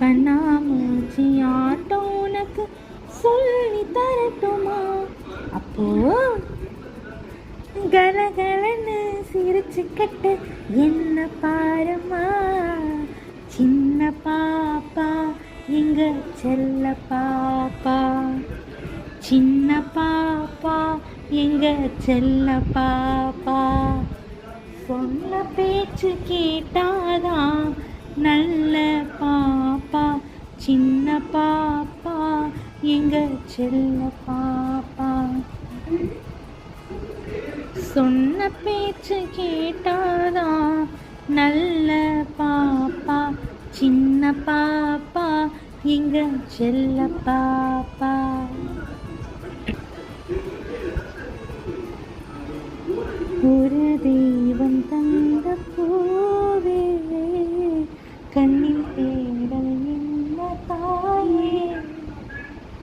கண்ணாமூச்சி ஆட்டம் உனக்கு சொல்லி தரட்டுமா? அப்போ கலகலன்னு சிரிச்சுக்கிட்டு என்ன பாருமா, சின்ன பாப்பா எங்க செல்ல பாப்பா, சின்ன பாப்பா எங்க செல்ல பாப்பா. சொன்ன பேச்சு கேட்டாதான் நல்ல பாப்பா, சின்ன பாப்பா எங்க செல்ல பாப்பா. சொன்ன பேச்சு கேட்டாதான் நல்ல பாப்பா, சின்ன பாப்பா எங்க செல்ல பாப்பா. ஒரு தெய்வம் தந்த பூவே கண்ணில்